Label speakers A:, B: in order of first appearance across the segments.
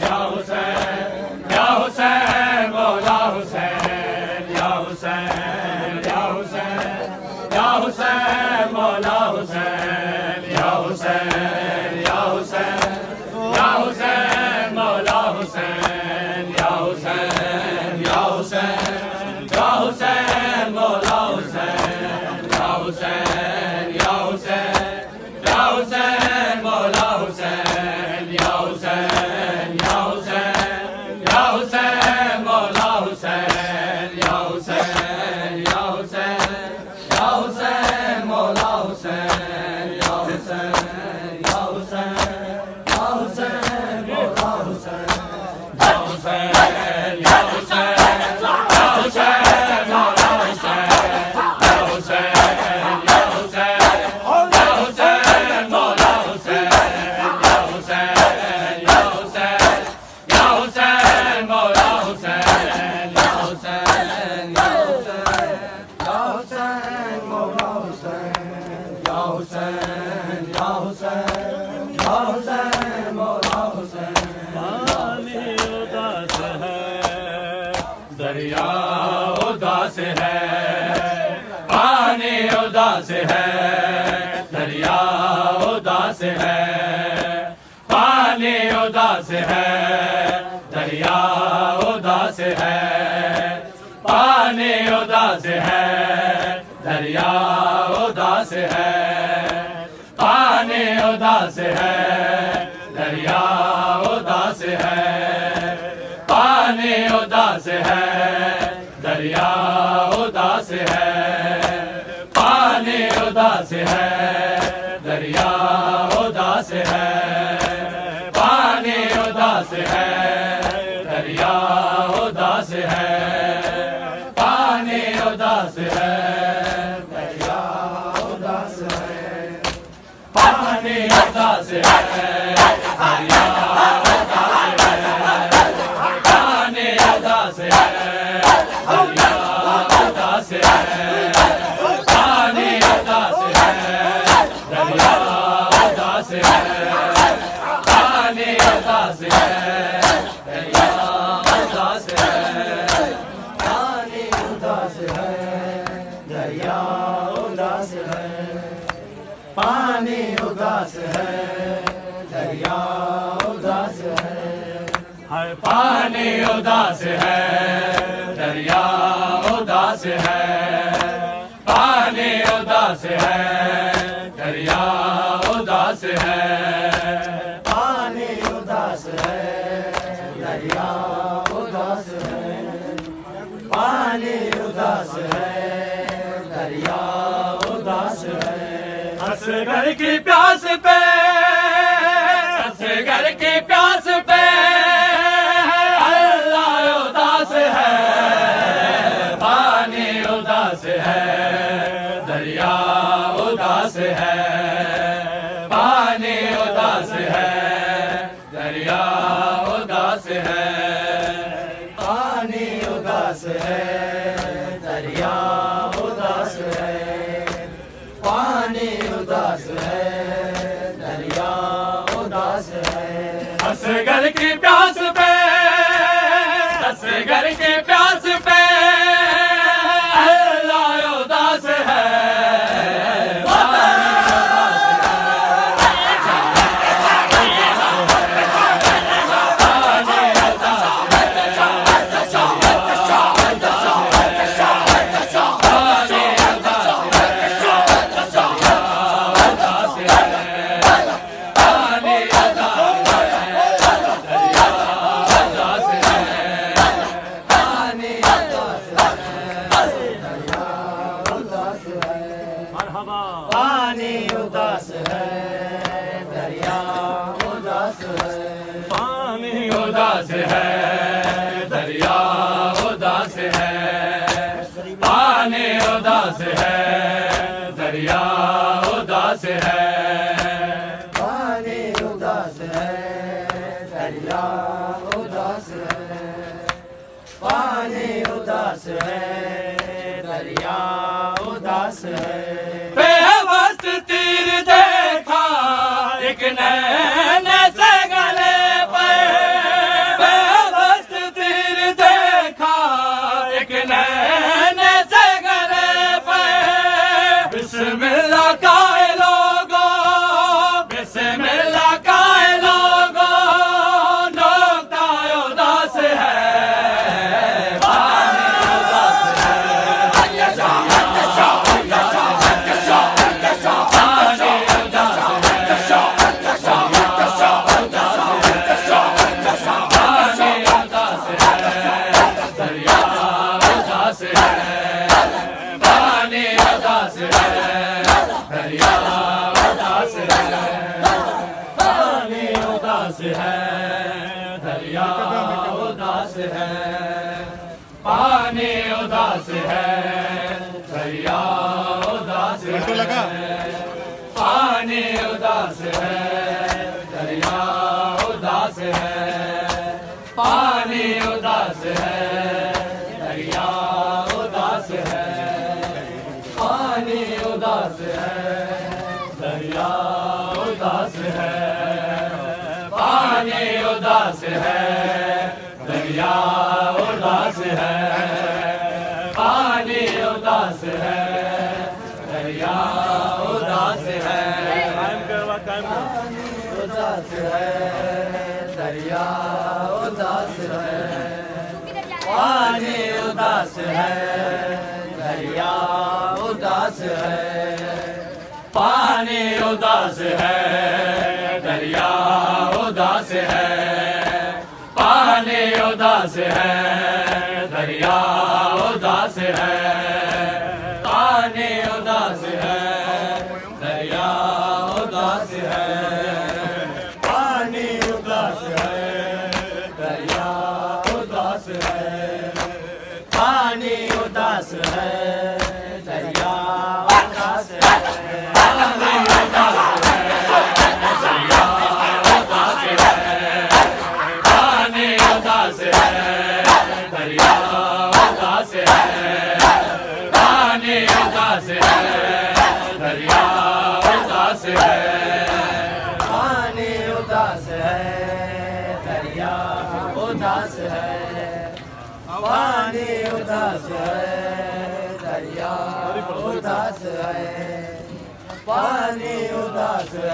A: یا حسین یا حسین مولا حسین یا حسین یا حسین یا حسین مولا حسین یا حسین یا حسین یا حسین مولا حسین یا حسین یا حسین یا حسین مولا حسین یا حسین یا حسین یا حسین مولا حسین یا حسین یا حسین یا حسین مولا حسین یا حسین یا حسین یا حسین مولا حسین یا حسین یا حسین یا حسین مولا حسین یا حسین یا حسین یا حسین مولا حسین یا حسین یا حسین یا حسین مولا حسین یا حسین یا حسین یا حسین مولا حسین یا حسین یا حسین مولا حسین یا حسین یا حسین یا حسین مولا حسین پانی اداس ہے دریا اداس ہے پانی اداس ہے دریا اداس ہے پانی اداس ہے دریا اداس ہے پانی اداس ہے دریا اداس ہے پانی اداس ہے دریا اداس ہے پانی اداس ہے دریا اداس ہے پانی اداس ہے دریا اداس ہے پانی اداس ہے دریا اداس ہے پانی اداس ہے دریا اداس ہے پانی اداس ہے دریا پانی اداس ہے دریا اداس ہے پانی اداس ہے دریا اداس ہے پانی اداس ہے دریا اداس ہے پانی اداس ہے دریا اداس ہے پانی اداس ہے دریا اداس ہے پانی اداس ہے دریا اداس ہے پانی اداس ہے دریا اداس ہے پانی اداس ہے دریا اداس ہے پانی اداس ہے دریا اداس ہے اصغر کی پیاس پہ اصغر کی پیاس پہ اللہ اداس ہے پانی اداس ہے دریا اداس ہے پانی اداس ہے دریا اداس ہے پانی اداس ہے دریا اداس ہے پانی اداس ہے دریا اداس ہے اصغر کی پیاس پہ اصغر کی پیاس پہ اللہ اداس ہے پانی اداس ہے دریا اداس ہے پانی اداس ہے دریا اداس ہے پانی اداس ہے دریا اداس ہے پانی اداس ہے دریا اداس ہے پانی اداس ہے دریا اداس ہے تیر دیکھا ایک نین سے گلے پر دریا اداس ہے پانی اداس ہے دریا اداس ہے پانی اداس ہے دریا اداس ہے پانی اداس ہے دریا اداس ہے پانی اداس ہے دریا اداس ہے پانی اداس ہے دریا اداس ہے پانی اداس ہے دریا اداس ہے اداس ہے دریا اداس ہے پانی اداس ہے دریا اداس ہے پانی اداس ہے دریا اداس ہے پانی اداس ہے دریا اداس ہے پانی اداس ہے دریا اداس ہے پانی اداس ہے دریا اداس ہے پانی اداس ہے دریا اداس ہے پانی اداس ہے دریا اداس ہے پانی اداس ہے دریا اداس ہے پانی اداس ہے دریا اداس ہے پانی اداس ہے دریا اداس ہے پانی اداس ہے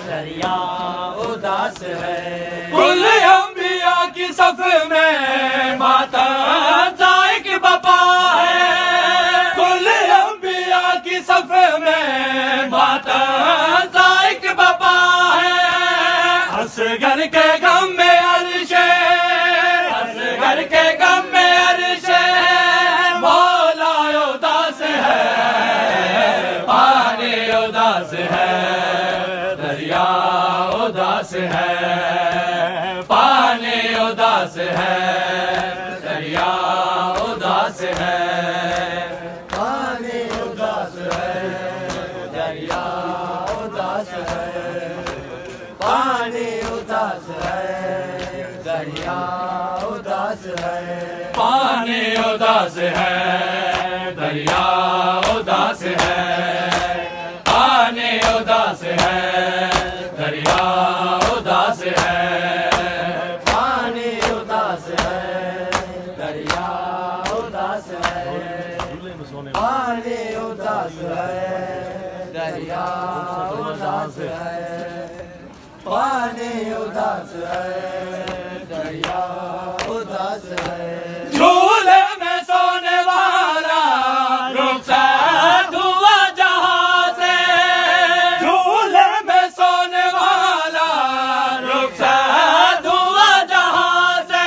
A: دریا اداس ہے کل انبیاء کی صف میں ماتم ذائق بپا ہے کل انبیاء کی صف میں ماتم ذائق بپا ہے اصغر کے غم میں عرش اصغر کے غم میں عرش مولا اداس ہے پانی اداس ہے دریا اداس ہے پانی اداس ہے دریا اداس ہے پانی اداس ہے دریا اداس ہے پانی اداس ہے دریا اداس ہے پانی اداس ہے دریا اداس ہے پانی اداس ہے دریا اداس ہے پانی اداس ہے دریا اداس ہے پانی اداس ہے دریا اداس ہے پانی اداس ہے دریا اداس ہے جھولے میں سونے والا رخصت ہوا جہاں سے جھولے میں سونے والا رخصت ہوا جہاں سے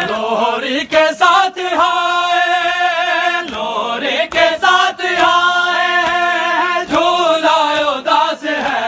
A: لوہری کے ساتھ آئے لوہری کے ساتھ آئے جھولا اداس ہے